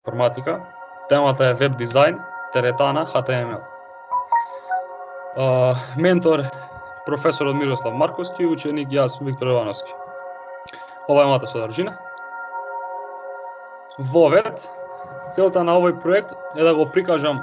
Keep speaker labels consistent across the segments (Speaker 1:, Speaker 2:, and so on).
Speaker 1: информатика. Темата е веб дизајн, теретана, HTML. Ментор професорот Мирослав Марковски, ученик јас Виктор Јовановски. Ова е мојата содржина. Во вет, целта на овој проект е да го прикажам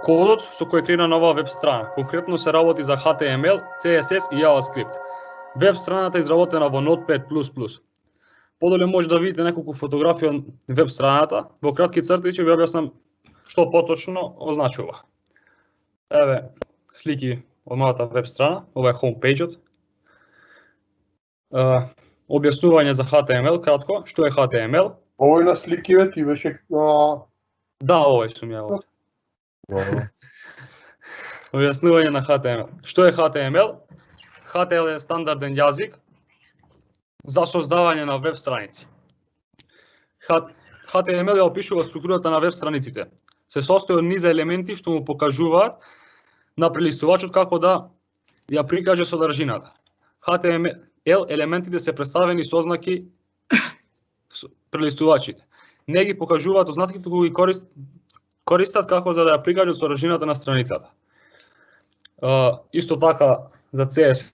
Speaker 1: кодот со кој е креирана нова веб страна. Конкретно се работи за HTML, CSS и JavaScript. Веб страната е изработена во Notepad++. Подоле може да видите неколку фотографии од веб страната. Во кратки црти ќе ви објаснам што поточно означува. Еве слики од мојата веб страна, ова е homepage-от. Објаснување за HTML кратко, што е HTML?
Speaker 2: Овој на сликиве ти беше
Speaker 1: Да, овој сум ја. Објаснување на HTML. Што е HTML? HTML е стандарден јазик за создавање на веб страници. HTML ја опишува структурата на веб страниците. Се состои од низ елементи што му покажуваат на прелистувачот како да ја прикаже содржината. HTML елементите се представени со ознаки прелистувачите. Не ги покажуваат ознаките, туку ги користат како за да ја прикажат содржината на страницата. Исто така за CSS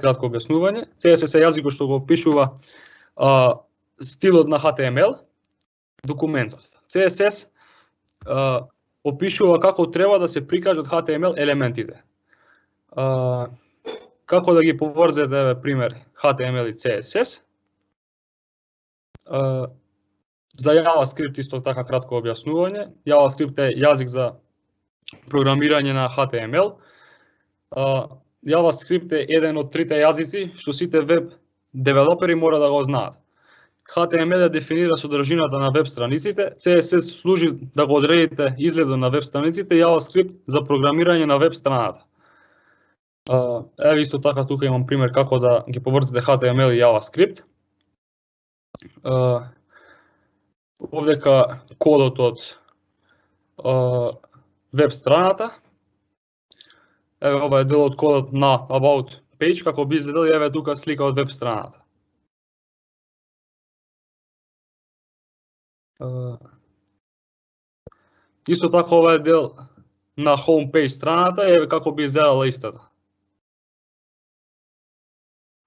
Speaker 1: кратко објаснување. CSS е јазикот што го опишува стилот на HTML, документот. CSS опишува како треба да се прикажат HTML елементите. Како да ги поврзете, еве пример, HTML и CSS. За JavaScript исто така кратко објаснување. JavaScript е јазик за програмирање на HTML. JavaScript е еден од трите јазици што сите веб девелопери мора да го знаат. HTML дефинира содржината на веб страниците, CSS служи да го одредите изгледот на веб страниците, JavaScript за програмирање на веб страната. Еве исто така тука имам пример како да ги поврзете HTML и JavaScript. Овдека кодот од веб страната. Еве ова е дел од кодот на About Page, како би изгледал, и еве тука слика од веб страната. Исто така ова е дел на Homepage страната, еве како би изгледала истата.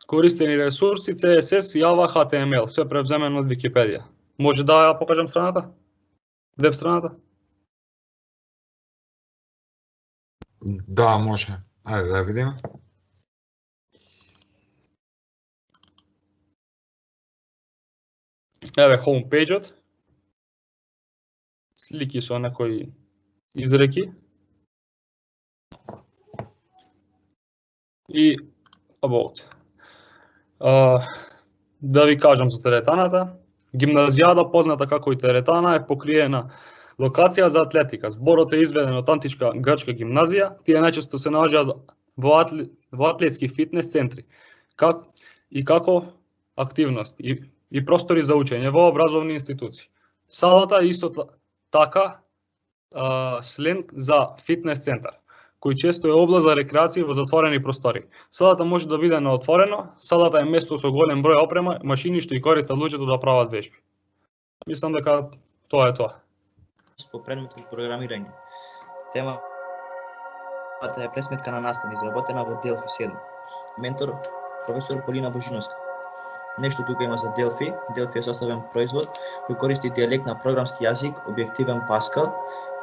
Speaker 1: Користени ресурси, CSS, Java, HTML, све превземено од Википедија. Може да ја покажам страната? Веб страната?
Speaker 3: Да, може. Ајде да видиме.
Speaker 1: Еве homepage-от. Слики со некои изреки. И about. Да ви кажам за теретаната. Гимназијада, позната како и теретана, е покриена локација за атлетика. Зборот е изведен од античка грчка гимназија. Тие најчесто се наоѓаат во атлетски фитнес центри. Како активност и простори за учење во образовни институции. Салата е исто така сленг за фитнес центар, кој често е област за рекреација во затворени простори. Салата може да биде на отворено, салата е место со голем број опрема, машини што и користат луѓето да прават вежби. Мислам дека тоа е тоа.
Speaker 4: По предметот програмирање. Темата е пресметка на настана, изработена во Delphi 7. Ментор професор Полина Божиновска. Нешто тука има за Delphi. Delphi е составен производ кој користи дијалект на програмски јазик, објективен Pascal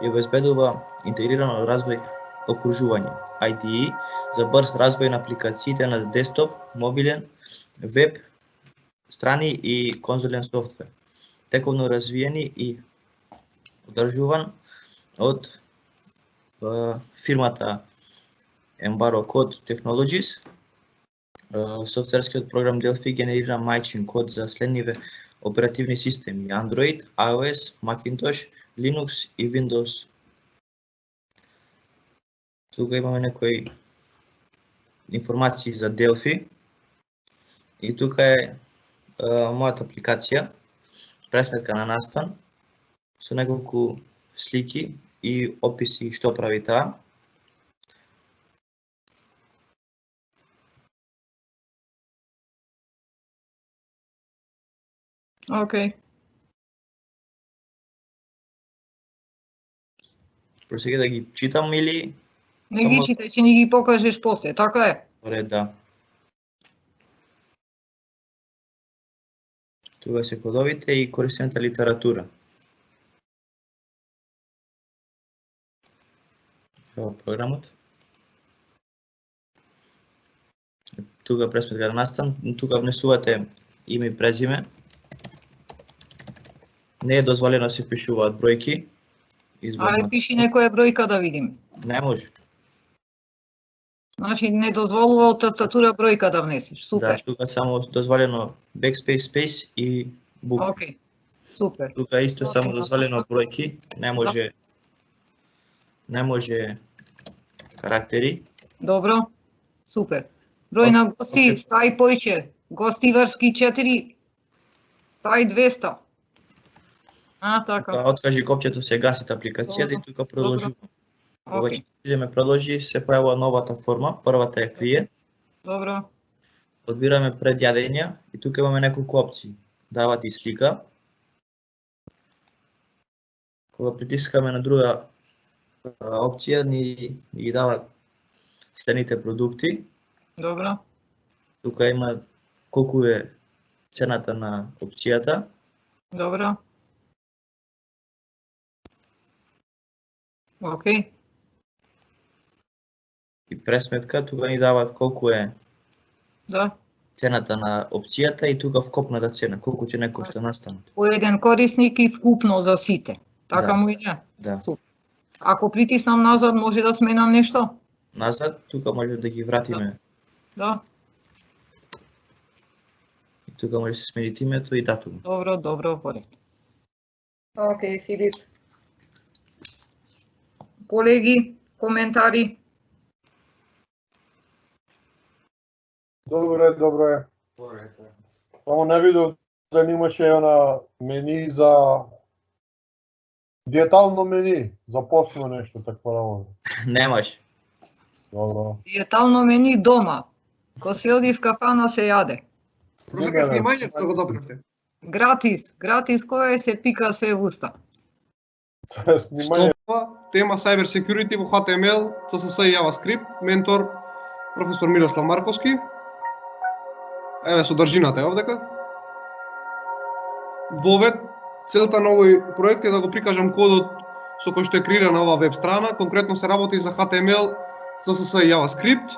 Speaker 4: и обезбедува интегрирано развој окружување, IDE, за брз развој на апликациите на десктоп, мобилен, веб страни и конзолен софтвер. Тековно развиени и одржуван од фирмата Embaro Code Technologies. Софтверскиот програм Delphi генерира мајчин код за следниве оперативни системи: Android, iOS, Macintosh, Linux и Windows. Тука имаме некои информации за Delphi. И тука е мојата апликација, пресметка на настан, со неколку слики и описи што прави таа.
Speaker 5: Океј.
Speaker 4: Просега да ги читам или
Speaker 5: Не ги читај, че ни ги покажеш после, така е?
Speaker 4: ред, да. Тука се кодовите и користената литература. Ево програмот. Тука пресметка на настан, тука внесувате име и презиме. Не е дозволено да се пишуваат бројки.
Speaker 5: Ајде пиши некоја бројка да видим.
Speaker 4: Не може.
Speaker 5: Значи не дозволува од тастатура бројка да внесеш.
Speaker 4: Да,
Speaker 5: Супер.
Speaker 4: тука само дозволено backspace, space и букви.
Speaker 5: Океј. Супер.
Speaker 4: Тука исто само дозволено бројки, не може карактери.
Speaker 5: Добро. Супер. Број на гости, стаи поиќе. Гостиварски 4, стаи 200. Така.
Speaker 4: Откажи копчето, се гасит апликацијата и тука продолжува. Кога
Speaker 5: Океј.
Speaker 4: идеме продолжи, се појавува новата форма, првата е клиент.
Speaker 5: Добро.
Speaker 4: Одбираме предјадења и тука имаме неколку опции. Дава ти слика. Кога притискаме на друга опција, ни ги дава следните продукти.
Speaker 5: Добро.
Speaker 4: Тука има колку е цената на опцијата.
Speaker 5: Добро. Океј.
Speaker 4: И пресметка, тука ни даваат колку е
Speaker 5: Да.
Speaker 4: цената на опцијата и тука вкопната цена, колку ќе не кошта настанот.
Speaker 5: По еден корисник и вкупно за сите. Така
Speaker 4: Да.
Speaker 5: му иде?
Speaker 4: Да.
Speaker 5: Супер. Ако притиснам назад, може да сменам нешто?
Speaker 4: Назад, тука може да ги вратиме.
Speaker 5: Да.
Speaker 4: И тука може да се смени името и датум.
Speaker 5: Добро, поред. Океј, Филип. Колеги, коментари?
Speaker 2: Добро е. Само не видов дали имаше она мени за диетално мени, за посно нешто такво работа.
Speaker 4: Немаш.
Speaker 2: Добро.
Speaker 5: Диетално мени дома. Ко се оди в кафана се јаде.
Speaker 6: Прошака снимањето да го добравте.
Speaker 5: Гратис, кој се пика све в уста.
Speaker 2: Снимање.
Speaker 6: Тема Cyber Security во HTML, CSS и JavaScript, ментор професор Мирослав Марковски. Еве содржината е овдека. Во веб, целта на овој проект е да го прикажам кодот со кој што е креирана ова веб страна, конкретно се работи за HTML, CSS и JavaScript.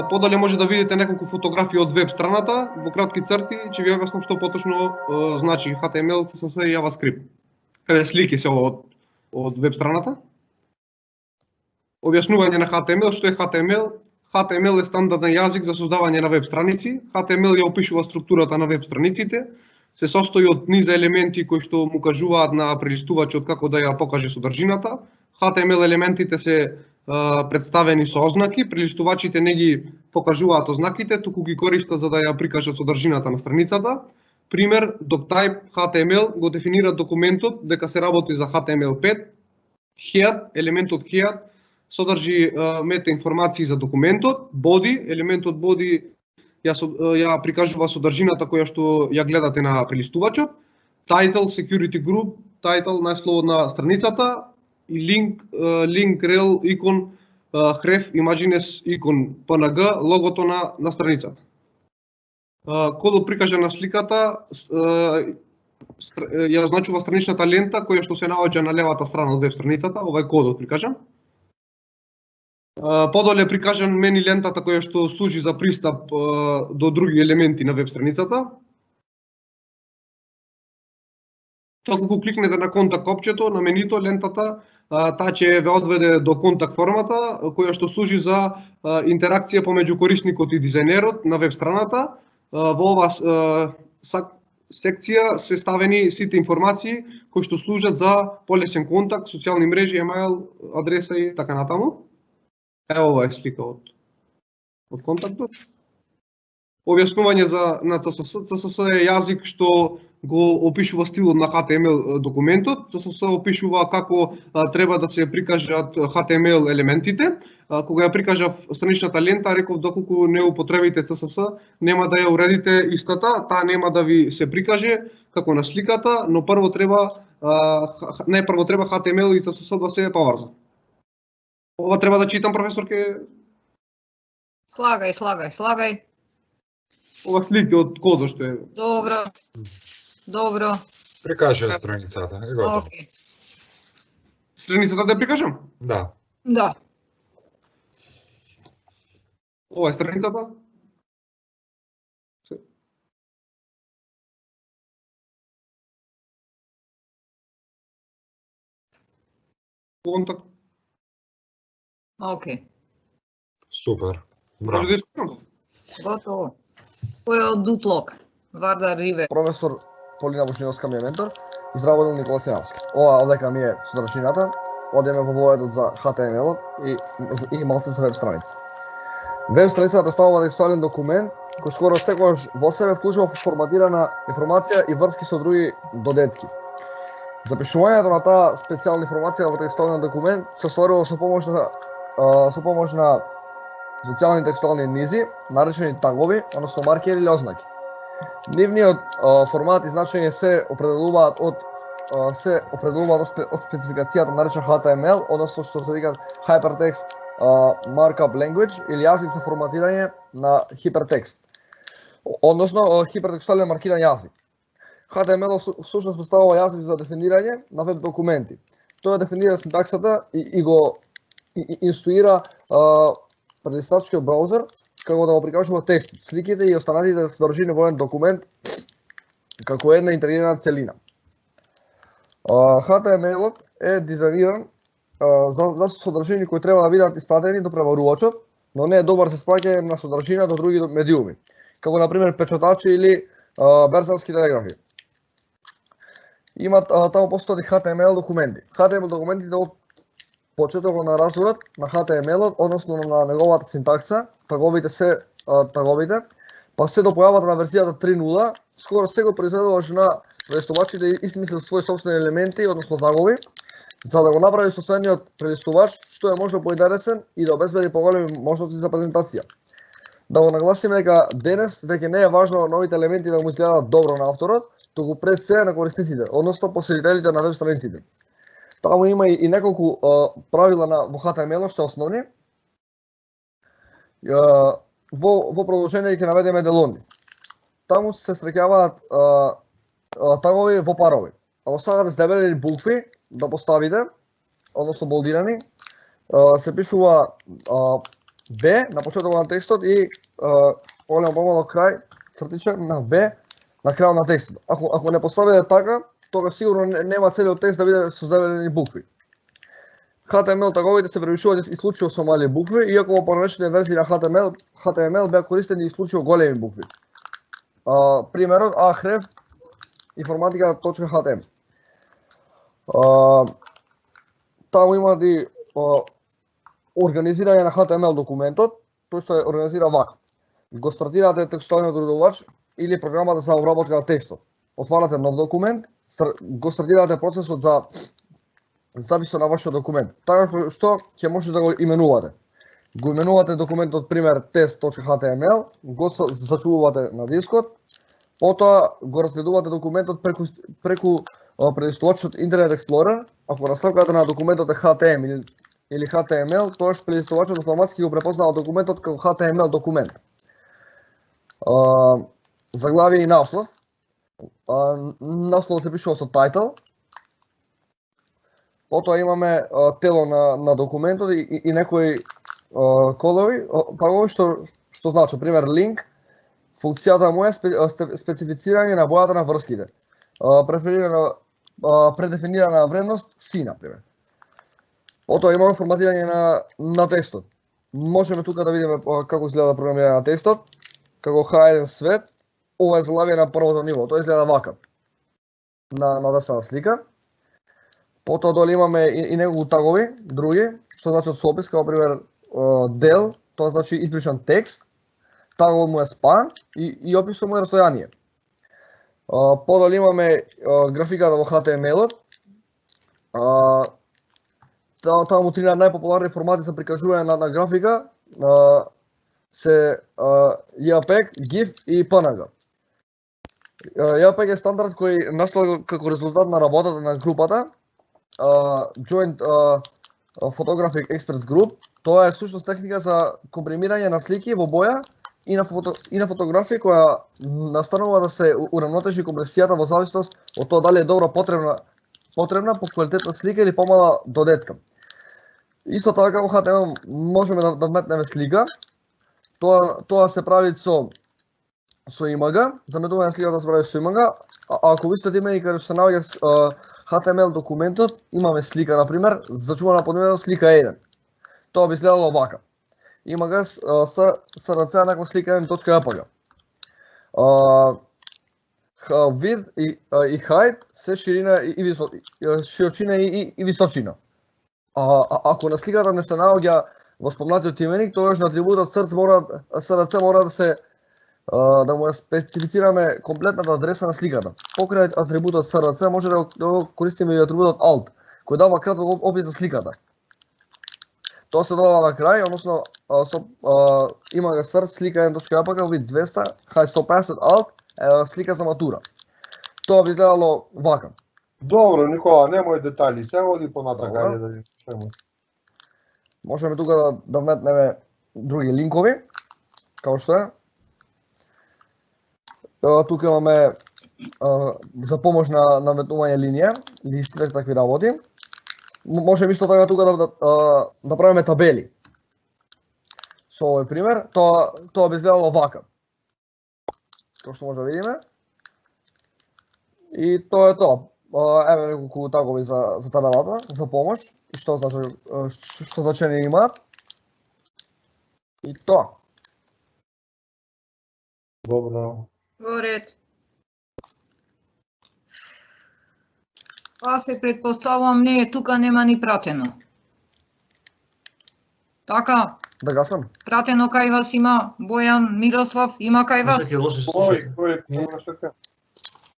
Speaker 6: Подале може да видите неколку фотографии од веб страната, во кратки црти ќе ви објаснам што поточно значи HTML, CSS и JavaScript. Каде слики се ова од веб страната. Објаснување на HTML, што е HTML? HTML е стандарден јазик за создавање на веб страници. HTML ја опишува структурата на веб страниците. Се состои од низа елементи кои што му кажуваат на прелистувачот како да ја покаже содржината. HTML елементите се представени со ознаки, прелистувачите не ги покажуваат ознаките, туку ги користат за да ја прикажат содржината на страницата. Пример, doctype HTML го дефинира документот дека се работи за HTML5. Head, елементот head, содржи мета информации за документот. Body, елементот body ја прикажува содржината која што ја гледате на прелистувачот. Title, security group, title, насловот на страницата. И link, rel, икон, href, images, икон, PNG, логото на страницата. Кодот прикажа на сликата ја означува страничната лента која што се наоѓа на левата страна од веб страницата, ова е кодот прикажан. Подоле е прикажан мени лентата која што служи за пристап до други елементи на веб страницата. Токму кликнете на контакт копчето на менито, лентата, таа ќе ве одведе до контакт формата која што служи за интеракција помеѓу корисникот и дизајнерот на веб страната. Во ова секција се ставени сите информации кои што служат за полесен контакт, социјални мрежи, емаил, адреса и така натаму. Ево ова е слика од контактот. Објаснување на CSS. CSS е јазик што го опишува стилот на HTML документот, CSS опишува како треба да се прикажат HTML елементите. Кога ја прикажав страничната лента, реков доколку не употребите CSS, нема да ја уредите истата, таа нема да ви се прикаже како на сликата, но прво треба HTML и CSS да се поврзат. Ова треба да читам, професорке?
Speaker 5: Слагај.
Speaker 6: Ова слики од коза што е.
Speaker 5: Добро.
Speaker 3: Прикажи ја страницата, е готово.
Speaker 5: Окей.
Speaker 6: Страницата да прикажам?
Speaker 3: Да.
Speaker 5: Да.
Speaker 6: Ова е страницата? Контакт.
Speaker 5: Окей.
Speaker 3: Супер.
Speaker 6: Може
Speaker 3: Браво.
Speaker 6: да искам?
Speaker 5: Готово. Кој е од Дутлок? Вардар Риве.
Speaker 7: Професор Полина Божиновска ми е ментор, изработил Никола Симански. Ова овдека ми е содржината, одеме во војот за HTML-от и малце за веб страници. Веб страницата представува текстуален документ кој скоро секогаш во себе вклучува форматирана информација и врски со други додетки. Запишувањето на таа специјална информација во текстуален документ се сторило со помош на социјални текстуални низи, наречени тагови, односно маркери или ознаки. Нивниот формат и значење се определуваат од спецификацијата наречена HTML, односно што се вика Hypertext Markup Language или јазик за форматирање на хипертекст, односно хипертекстуален маркиран јазик. HTML всушност представува јазик за дефинирање на веб документи. Тој дефинира синтаксата и го инструира прелистачкиот браузер како да го прикажува текстот, сликите и останатите содржини во еден документ како една интегрирана целина. HTML-от е дизајниран за содржини кои треба да бидат испратени до преварувачот, но не е добар за спаѓање на содржина до други медиуми, како на пример печатачи или берзански телеграфи. Таму постојат и HTML документи. HTML документите од почетокот на развојот на HTML-от, односно на неговата синтакса, таговите, па се до појавата на верзијата 3.0, скоро секој производувач на прелистувачите измислил своји собствени елементи, односно тагови, за да го направи состојаниот прелистувач што е можно поинтересен и да обезбеди поголеми можности за презентација. Да го нагласиме дека денес веќе не е важно новите елементи да му изгледаат добро на авторот, туку пред се на корисниците, односно посетителите на веб страниците. Таму има и неколку правила во HTML што основни. Во продолжение ќе наведеме делони. Таму се среќаваат тагови во парови. Ако сакате с дебели букви да поставите, односно болдирани, се пишува Б на почетокот на текстот и големо помало крај цртиче на Б на крајот на текстот. Ако не поставите така, тогаш сигурно нема целиот текст да биде со дебелени букви. HTML таговите се препишуваат исклучиво со мали букви, иако во поранешните верзии на HTML беа користени исклучиво големи букви. Примерот Ahref informatica.htm. Таму има и организирање на HTML документот, тој се организира вака. Го стартирате текстуалниот редувач или програмата за обработка на текстот. Отварате нов документ, го стартирате процесот за записот на вашиот документ. Така што ќе можете да го именувате. Го именувате документот пример test.html, го зачувувате на дискот, потоа го разгледувате документот преку прелистувачот Internet Explorer. Ако наславката на документот е HTML или HTML, тоаш прелистувачот автоматски го препознава документот како HTML документ. Заглавие и наслов. Наслов се пишува со title. Потоа имаме тело на документот и некои кодови, тагови што значи, пример линк, функцијата му е специфицирање на бојата на врските. Предефинирана вредност си, например. Потоа имаме форматирање на текстот. Можеме тука да видиме како изгледа програмирање на текстот, како хајден свет. Ова е заглавие на првото ниво, тоа изгледа вака. На десната слика. Потоа доле имаме и неколку тагови, други, што значат сопис, како пример дел, тоа значи избришан текст, тагот му е спан и описот му е растојание. Подолу имаме графиката во HTML-от. Таму три најпопуларни формати за прикажување на графика се JPEG, GIF и PNG. JPEG е стандард кој настал како резултат на работата на групата Joint Photographic Experts Group. Тоа е всушност техника за компримирање на слики во боја и на фотографија која настанува да се урамнотежи компресијата во зависност од тоа дали е добро потребна по квалитетна слика или помала додетка. Исто така во HTML можеме да вметнеме слика. Тоа се прави со имага, заметување на сликата се прави со имага. Ако ви истот имени каде што се наоѓа HTML документот, имаме слика, например, зачувана под именот слика 1. Тоа би изгледало вака. Имага срц еднакво слика 1.jpg. Width и height се ширина и височина. Ако на сликата не се наоѓа во спомнатиот именик, тогаш на атрибутот срц мора да се да му специфицираме комплетната адреса на сликата. Покрај атрибутот src може да го користиме и атрибутот alt, кој дава краток опис за сликата. Тоа се додава на крај, односно имага src слика 1.jpg вид 200, height 150 alt, слика за матура. Тоа би изгледало вака.
Speaker 2: Добро, Никола, немој детали, се оди понатака, да ви чуеме.
Speaker 7: Можеме тука да вметнеме други линкови, како што е. Тука имаме за помош на наметнување линија, листи, такви работи. Можеме исто така тука да правиме табели. Со овој пример, тоа би изгледало вака. Како што може да видиме. И тоа е тоа. Еве неколку тагови за табелата, за помош, и што значење имаат. И тоа.
Speaker 2: Добро.
Speaker 5: Во ред. Па се предпоставувам не е тука, нема ни пратено. Така,
Speaker 7: Да гасам.
Speaker 5: пратено кај вас има Бојан, Мирослав, има кај вас?
Speaker 2: Кој,